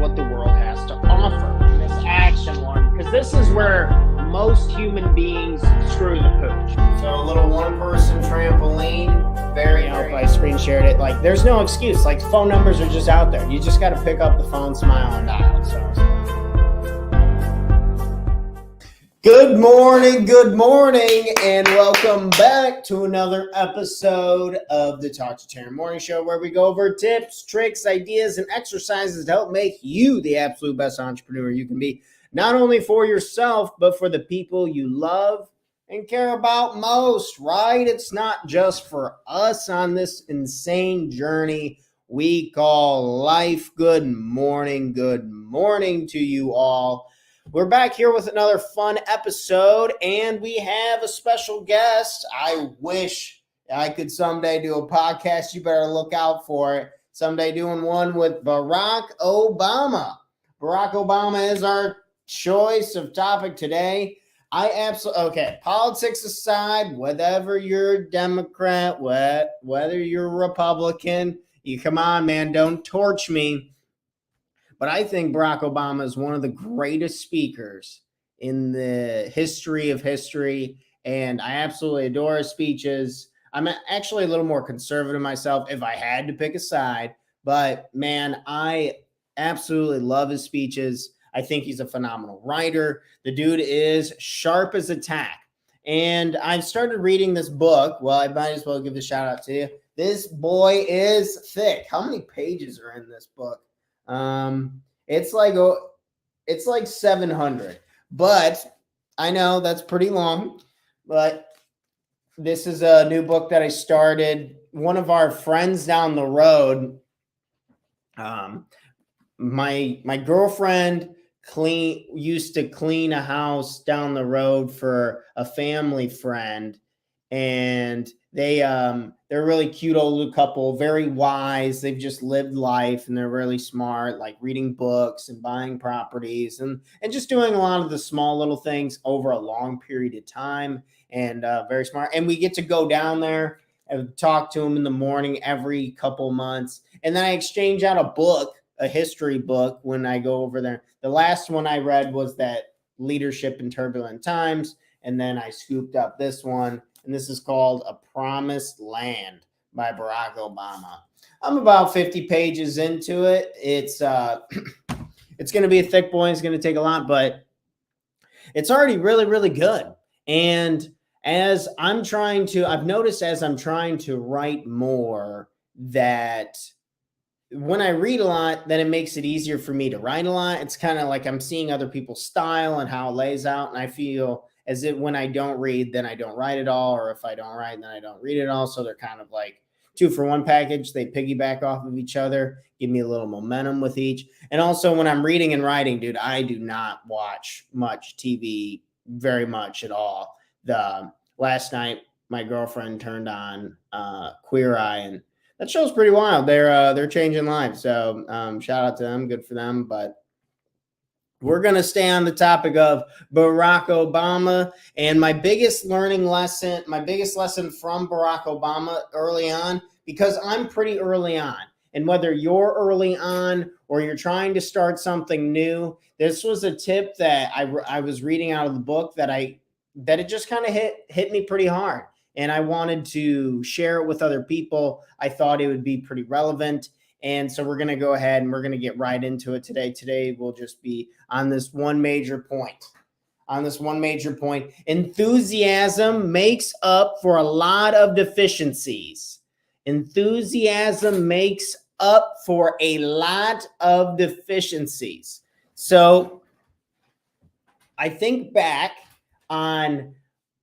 what the world has to offer in this action one, because this is where most human beings screw the pooch. So a little one-person trampoline, very I screen shared it. Like, there's no excuse. Like, phone numbers are just out there. You just got to pick up the phone, smile, and dial. So. Good morning, and welcome back to another episode of the Talk to Taryn Morning Show, where we go over tips, tricks, ideas, and exercises to help make you the absolute best entrepreneur you can be, not only for yourself, but for the people you love and care about most, right? It's not just for us on this insane journey we call life. Good morning to you all. We're back here with another fun episode, and we have a special guest. I wish I could someday do a podcast. You better look out for it. Someday doing one with Barrack Obama. Barrack Obama is our choice of topic today. Okay, politics aside, whether you're Democrat, whether you're Republican, you come on, man, don't torch me. But I think Barack Obama is one of the greatest speakers in the history of history, and I absolutely adore his speeches. I'm actually a little more conservative myself if I had to pick a side, but man, I absolutely love his speeches. I think he's a phenomenal writer. The dude is sharp as a tack. And I've started reading this book. Well, I might as well give a shout out to you. This boy is thick. How many pages are in this book? It's like 700, but I know that's pretty long, but this is a new book that I started. One of our friends down the road, my girlfriend used to clean a house down the road for a family friend, and they're a really cute old couple, very wise. They've just lived life, and they're really smart, like reading books and buying properties and just doing a lot of the small little things over a long period of time, and very smart. And we get to go down there and talk to them in the morning every couple months. And then I exchange out a history book when I go over there. The last one I read was that Leadership in Turbulent Times. And then I scooped up this one, and this is called A Promised Land by Barrack Obama. I'm about 50 pages into it. It's going to be a thick boy. It's going to take a lot, but it's already really, really good. And I've noticed as I'm trying to write more that when I read a lot, then it makes it easier for me to write a lot. It's kind of like I'm seeing other people's style and how it lays out, and I feel as if when I don't read, then I don't write at all, or if I don't write, then I don't read at all. So they're kind of like 2-for-1 package. They piggyback off of each other, give me a little momentum with each. And also when I'm reading and writing, dude, I do not watch much TV very much at all. Last night, my girlfriend turned on Queer Eye, and that show's pretty wild. They're changing lives. So shout out to them. Good for them. But we're going to stay on the topic of Barack Obama. And my biggest lesson from Barack Obama early on, because I'm pretty early on. And whether you're early on or you're trying to start something new, this was a tip that I was reading out of the book that it just kind of hit me pretty hard. And I wanted to share it with other people. I thought it would be pretty relevant. And so we're going to go ahead and we're going to get right into it today. Today will just be on this one major point. Enthusiasm makes up for a lot of deficiencies. So I think back on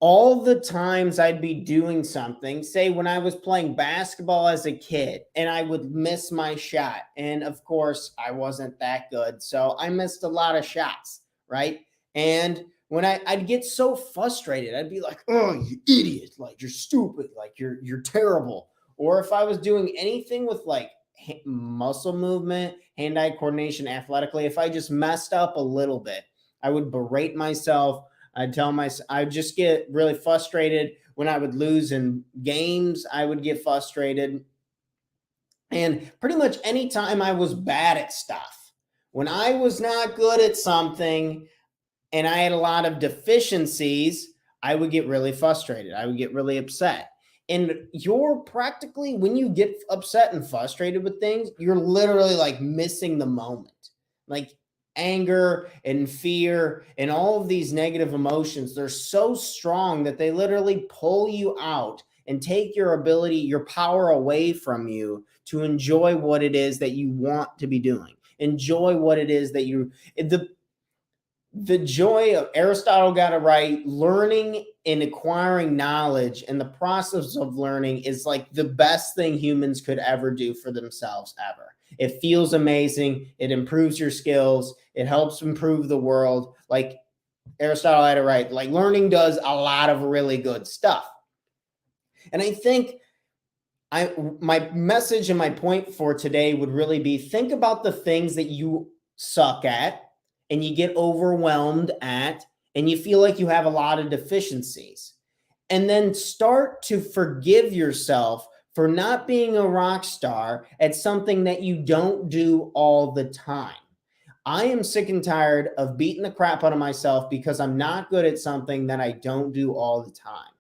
all the times I'd be doing something, say when I was playing basketball as a kid, and I would miss my shot. And of course, I wasn't that good, so I missed a lot of shots, right? And when I'd get so frustrated, I'd be like, "Oh, you idiot! Like, you're stupid! Like, you're terrible!" Or if I was doing anything with like muscle movement, hand-eye coordination, athletically, if I just messed up a little bit, I would berate myself. I'd just get really frustrated when I would lose in games. I would get frustrated. And pretty much any time I was bad at stuff, When I was not good at something and I had a lot of deficiencies, I would get really frustrated. I would get really upset. And you're practically, when you get upset and frustrated with things, you're literally like missing the moment. Like anger and fear and all of these negative emotions, they're so strong that they literally pull you out and take your ability, your power away from you to enjoy what it is that you want to be doing. Enjoy what it is that the joy of Aristotle got it right. Learning and acquiring knowledge and the process of learning is like the best thing humans could ever do for themselves ever. It feels amazing. It improves your skills. It helps improve the world. Like Aristotle had it right. Like learning does a lot of really good stuff. And I think my message and my point for today would really be, think about the things that you suck at and you get overwhelmed at, and you feel like you have a lot of deficiencies. And then start to forgive yourself for not being a rock star at something that you don't do all the time. I am sick and tired of beating the crap out of myself because I'm not good at something that I don't do all the time.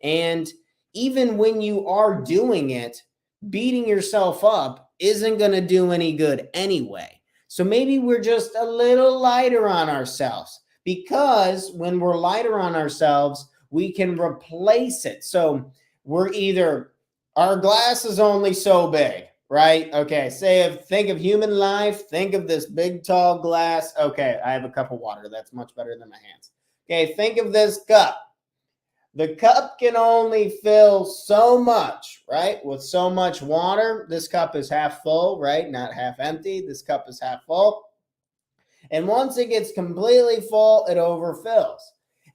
And even when you are doing it, beating yourself up isn't going to do any good anyway. So maybe we're just a little lighter on ourselves, because when we're lighter on ourselves, we can replace it. So we're either, our glass is only so big, right? Okay, think of human life, think of this big tall glass. Okay, I have a cup of water. That's much better than my hands. Okay, think of this cup. The cup can only fill so much, right? With so much water. This cup is half full, right? Not half empty. This cup is half full. And once it gets completely full, it overfills.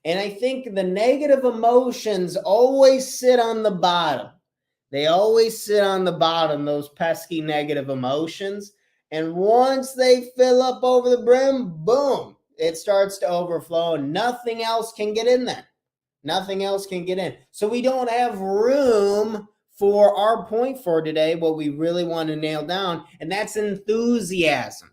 And I think the negative emotions always sit on the bottom. They always sit on the bottom, those pesky negative emotions. And once they fill up over the brim, boom, it starts to overflow and nothing else can get in there. Nothing else can get in. So we don't have room for our point for today, what we really want to nail down, and that's enthusiasm.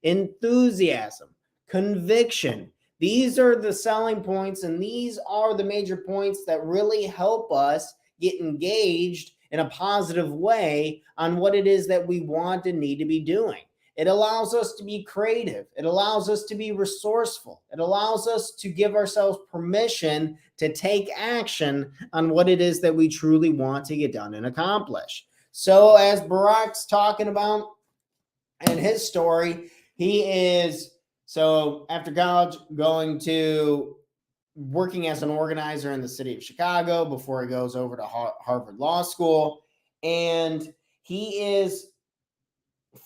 Enthusiasm, conviction. These are the selling points, and these are the major points that really help us get engaged in a positive way on what it is that we want and need to be doing. It allows us to be creative. It allows us to be resourceful. It allows us to give ourselves permission to take action on what it is that we truly want to get done and accomplish. So as Barrack's talking about in his story, he is, so after college, going to working as an organizer in the city of Chicago before he goes over to Harvard Law School. And he is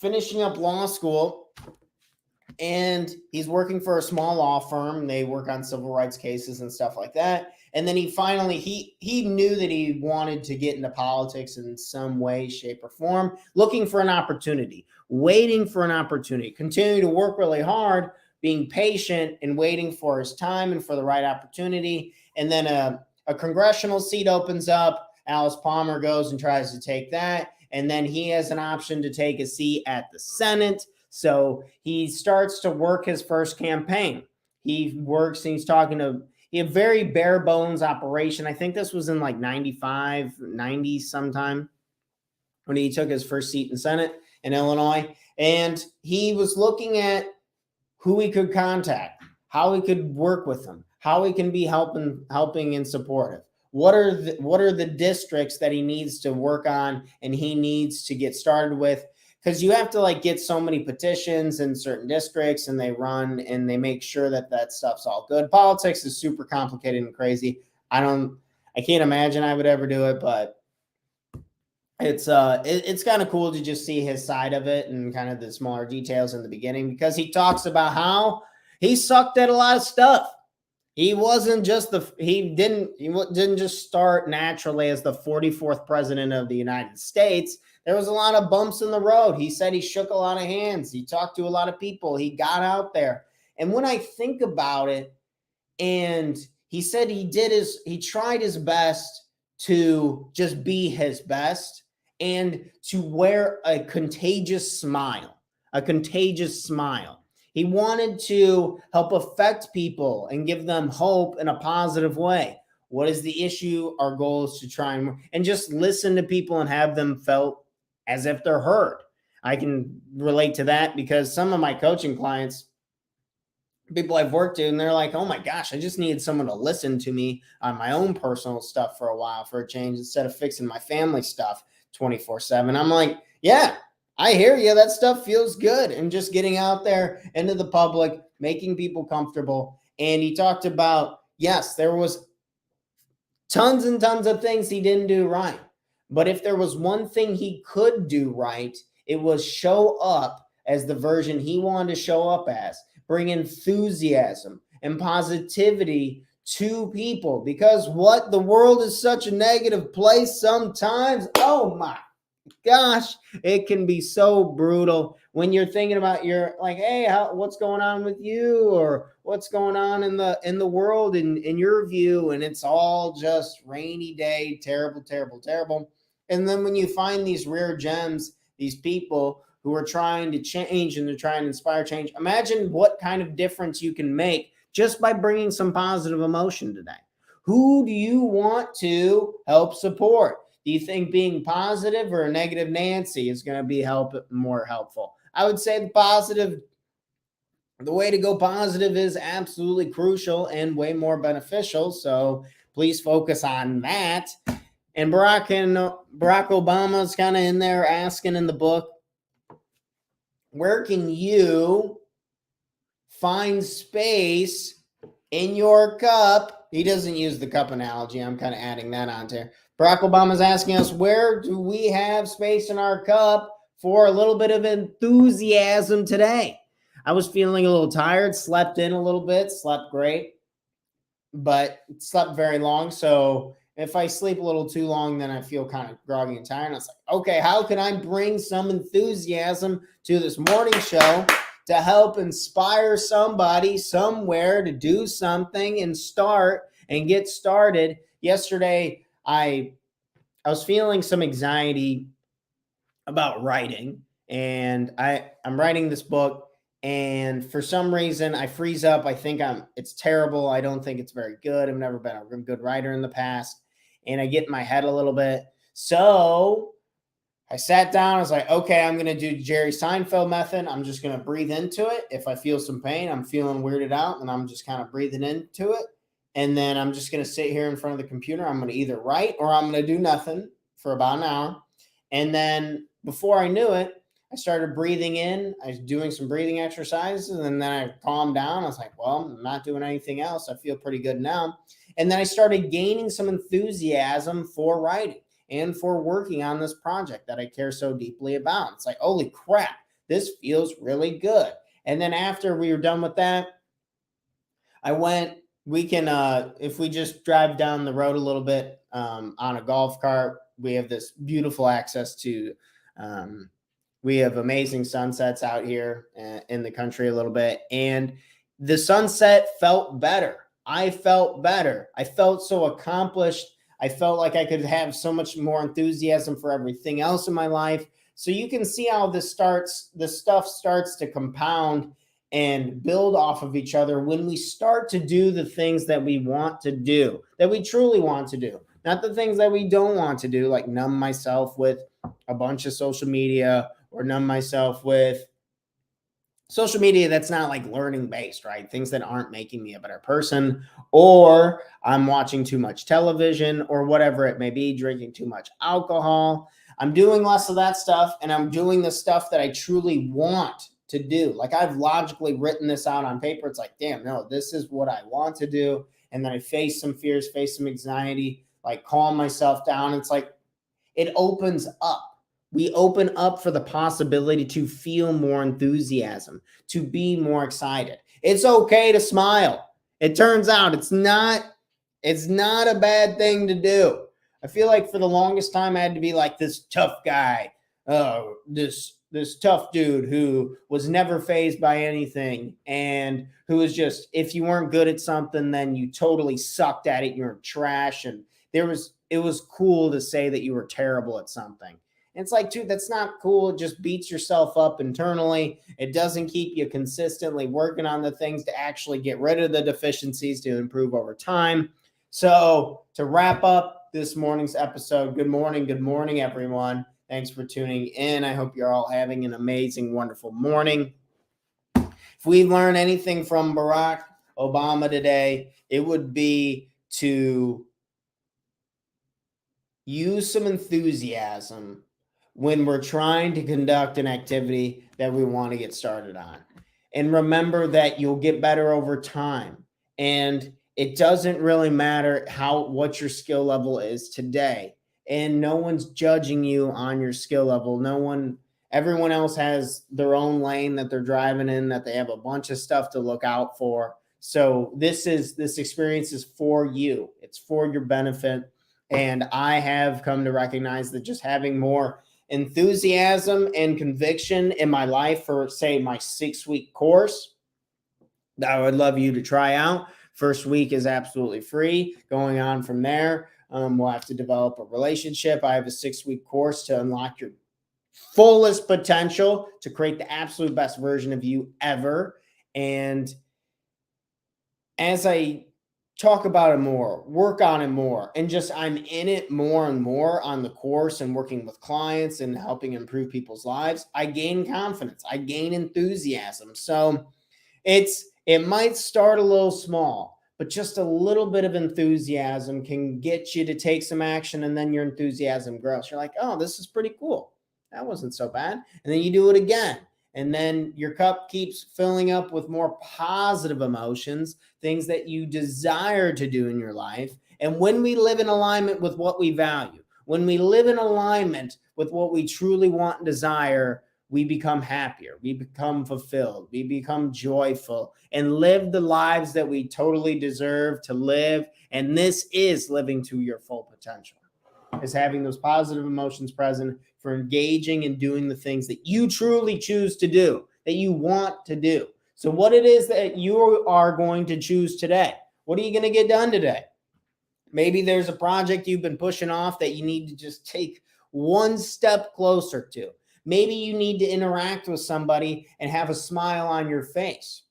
finishing up law school, and he's working for a small law firm. They work on civil rights cases and stuff like that. And then he finally, he knew that he wanted to get into politics in some way, shape, or form, looking for an opportunity, waiting for an opportunity, continuing to work really hard, being patient and waiting for his time and for the right opportunity. And then a congressional seat opens up. Alice Palmer goes and tries to take that. And then he has an option to take a seat at the Senate. So he starts to work his first campaign. He works, and he's talking to a very bare bones operation. I think this was in like 95, 90 sometime when he took his first seat in Senate in Illinois. And he was looking at who he could contact, how he could work with them, how he can be helping and supportive. What are the districts that he needs to work on and he needs to get started with? Because you have to like get so many petitions in certain districts, and they run and they make sure that that stuff's all good. Politics is super complicated and crazy. I can't imagine I would ever do it, but it's kind of cool to just see his side of it and kind of the smaller details in the beginning, because he talks about how he sucked at a lot of stuff. He wasn't just he didn't just start naturally as the 44th president of the United States. There was a lot of bumps in the road. He said he shook a lot of hands. He talked to a lot of people. He got out there. And when I think about it, and he said he tried his best to just be his best and to wear a contagious smile. a contagious smile. He wanted to help affect people and give them hope in a positive way. What is the issue? Our goal is to try and just listen to people and have them felt as if they're heard. I can relate to that because some of my coaching clients, people I've worked with, and they're like, oh my gosh, I just needed someone to listen to me on my own personal stuff for a while for a change instead of fixing my family stuff 24/7. I'm like, yeah, I hear you. That stuff feels good. And just getting out there into the public, making people comfortable. And he talked about, yes, there was tons and tons of things he didn't do right. But if there was one thing he could do right, it was show up as the version he wanted to show up as, bring enthusiasm and positivity to people. Because what? The world is such a negative place sometimes. Oh my gosh, it can be so brutal when you're thinking about your like, hey, what's going on with you, or what's going on in the world in your view, and it's all just rainy day, terrible, terrible, terrible. And then when you find these rare gems, these people who are trying to change and they're trying to inspire change, imagine what kind of difference you can make just by bringing some positive emotion today. Who do you want to help support? Do you think being positive or a negative Nancy is going to be more helpful? I would say the way to go positive is absolutely crucial and way more beneficial. So please focus on that. And Barack Obama is kind of in there asking in the book, where can you find space in your cup? He doesn't use the cup analogy. I'm kind of adding that on there. Barack Obama is asking us, where do we have space in our cup for a little bit of enthusiasm today? I was feeling a little tired, slept in a little bit, slept great, but slept very long. So if I sleep a little too long, then I feel kind of groggy and tired. And I was like, okay, how can I bring some enthusiasm to this morning show to help inspire somebody somewhere to do something and start and get started? Yesterday, I was feeling some anxiety about writing, and I'm writing this book, and for some reason I freeze up. I think it's terrible. I don't think it's very good. I've never been a good writer in the past, and I get in my head a little bit. So I sat down. I was like, okay, I'm going to do Jerry Seinfeld method. I'm just going to breathe into it. If I feel some pain, I'm feeling weirded out, and I'm just kind of breathing into it. And then I'm just going to sit here in front of the computer. I'm going to either write or I'm going to do nothing for about an hour. And then before I knew it, I started breathing in. I was doing some breathing exercises, and then I calmed down. I was like, well, I'm not doing anything else. I feel pretty good now. And then I started gaining some enthusiasm for writing and for working on this project that I care so deeply about. It's like, holy crap, this feels really good. And then after we were done with that, we can, if we just drive down the road a little bit on a golf cart, we have this beautiful access to, we have amazing sunsets out here in the country a little bit. And the sunset felt better. I felt better. I felt so accomplished. I felt like I could have so much more enthusiasm for everything else in my life. So you can see how this stuff starts to compound and build off of each other when we start to do the things that we want to do, that we truly want to do, not the things that we don't want to do, like numb myself with a bunch of social media or numb myself with social media that's not like learning based, right? Things that aren't making me a better person, or I'm watching too much television or whatever it may be, drinking too much alcohol. I'm doing less of that stuff, and I'm doing the stuff that I truly want to do. Like I've logically written this out on paper. It's like, damn, no, this is what I want to do. And then I face some fears, face some anxiety, like calm myself down. It's like, it opens up. We open up for the possibility to feel more enthusiasm, to be more excited. It's okay to smile. It turns out it's not a bad thing to do. I feel like for the longest time I had to be like this tough guy, this tough dude who was never fazed by anything, and who was just, if you weren't good at something, then you totally sucked at it. You're trash. And it was cool to say that you were terrible at something. And it's like, dude, that's not cool. It just beats yourself up internally. It doesn't keep you consistently working on the things to actually get rid of the deficiencies to improve over time. So to wrap up this morning's episode, good morning, everyone. Thanks for tuning in. I hope you're all having an amazing, wonderful morning. If we learn anything from Barrack Obama today, it would be to use some enthusiasm when we're trying to conduct an activity that we want to get started on. And remember that you'll get better over time. And it doesn't really matter what your skill level is today. And no one's judging you on your skill level. Everyone else has their own lane that they're driving in, that they have a bunch of stuff to look out for. So this experience is for you. It's for your benefit. And I have come to recognize that just having more enthusiasm and conviction in my life for, say, my 6-week course that I would love you to try out. First week is absolutely free. Going on from there, we'll have to develop a relationship. I have a 6-week course to unlock your fullest potential to create the absolute best version of you ever. And as I talk about it more, work on it more, and just I'm in it more and more on the course and working with clients and helping improve people's lives, I gain confidence, I gain enthusiasm. So it might start a little small, but just a little bit of enthusiasm can get you to take some action, and then your enthusiasm grows. You're like, oh, this is pretty cool. That wasn't so bad. And then you do it again. And then your cup keeps filling up with more positive emotions, things that you desire to do in your life. And when we live in alignment with what we value, when we live in alignment with what we truly want and desire, we become happier, we become fulfilled, we become joyful, and live the lives that we totally deserve to live. And this is living to your full potential, is having those positive emotions present for engaging and doing the things that you truly choose to do, that you want to do. So what it is that you are going to choose today, what are you going to get done today? Maybe there's a project you've been pushing off that you need to just take one step closer to. Maybe you need to interact with somebody and have a smile on your face.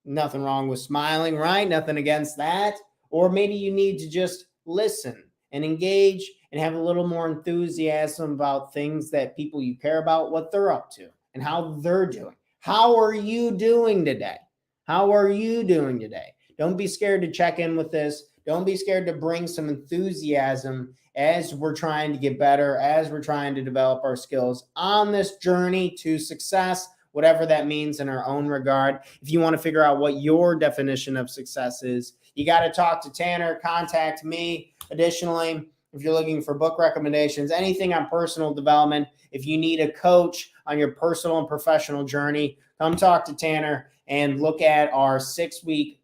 Nothing wrong with smiling, right? Nothing against that. Or maybe you need to just listen and engage and have a little more enthusiasm about things that people you care about, what they're up to and how they're doing. How are you doing today? How are you doing today? Don't be scared to check in with this. Don't be scared to bring some enthusiasm as we're trying to get better, as we're trying to develop our skills on this journey to success, whatever that means in our own regard. If you want to figure out what your definition of success is, you got to talk to Tanner, contact me. Additionally, if you're looking for book recommendations, anything on personal development, if you need a coach on your personal and professional journey, come talk to Tanner and look at our 6-week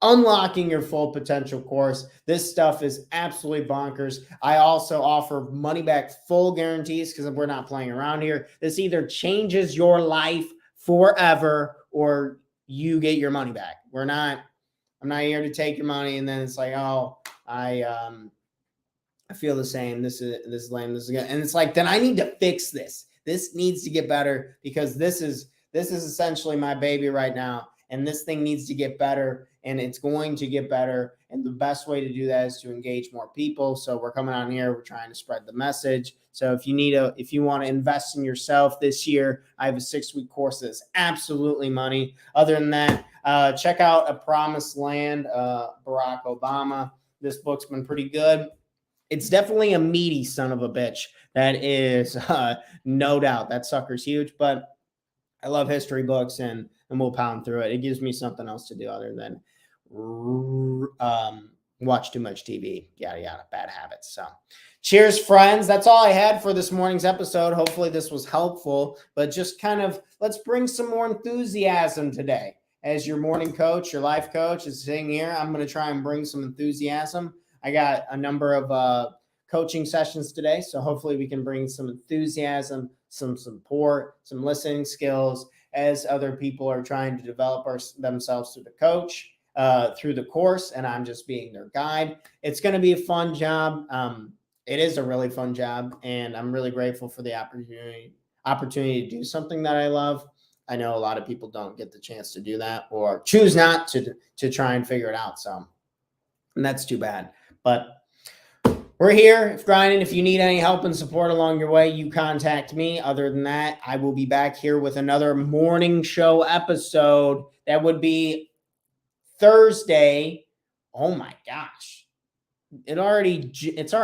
Unlocking Your Full Potential course. This stuff is absolutely bonkers. I also offer money back full guarantees because we're not playing around here. This either changes your life forever or you get your money back. I'm not here to take your money and then it's like, oh, I feel the same. This is lame. This is good. And it's like, then I need to fix this. This needs to get better because this is essentially my baby right now. And this thing needs to get better, and it's going to get better. And the best way to do that is to engage more people. So we're coming on here. We're trying to spread the message. So if you want to invest in yourself this year, I have a 6-week course that's absolutely money. Other than that, check out A Promised Land, Barrack Obama. This book's been pretty good. It's definitely a meaty son of a bitch. That is no doubt. That sucker's huge, but I love history books and we'll pound through it. It gives me something else to do other than watch too much TV, yada, yada, bad habits. So cheers, friends. That's all I had for this morning's episode. Hopefully this was helpful, but just kind of let's bring some more enthusiasm today. As your morning coach, your life coach is sitting here, I'm going to try and bring some enthusiasm. I got a number of coaching sessions today, so hopefully we can bring some enthusiasm, some support, some listening skills as other people are trying to develop themselves through the course, and I'm just being their guide. It's going to be a fun job. it is a really fun job, and I'm really grateful for the opportunity to do something that I love. I know a lot of people don't get the chance to do that or choose not to try and figure it out. So, and that's too bad. But we're here grinding. If you need any help and support along your way, you contact me. Other than that, I will be back here with another morning show episode. That would be Thursday. Oh my gosh. It's already June. It's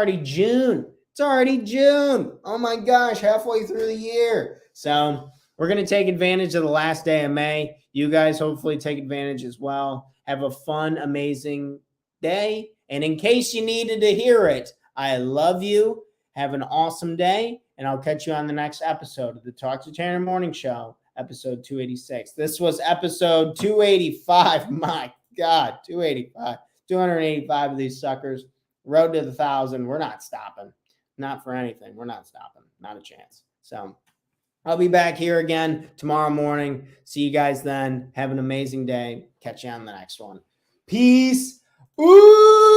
already June. Oh my gosh, halfway through the year. So we're going to take advantage of the last day of May. You guys hopefully take advantage as well. Have a fun, amazing day. And in case you needed to hear it, I love you. Have an awesome day. And I'll catch you on the next episode of the Talk to Tanner Morning Show, episode 286. This was episode 285. My God, 285. 285 of these suckers. Road to the 1,000. We're not stopping. Not for anything. We're not stopping. Not a chance. So I'll be back here again tomorrow morning. See you guys then. Have an amazing day. Catch you on the next one. Peace. Ooh.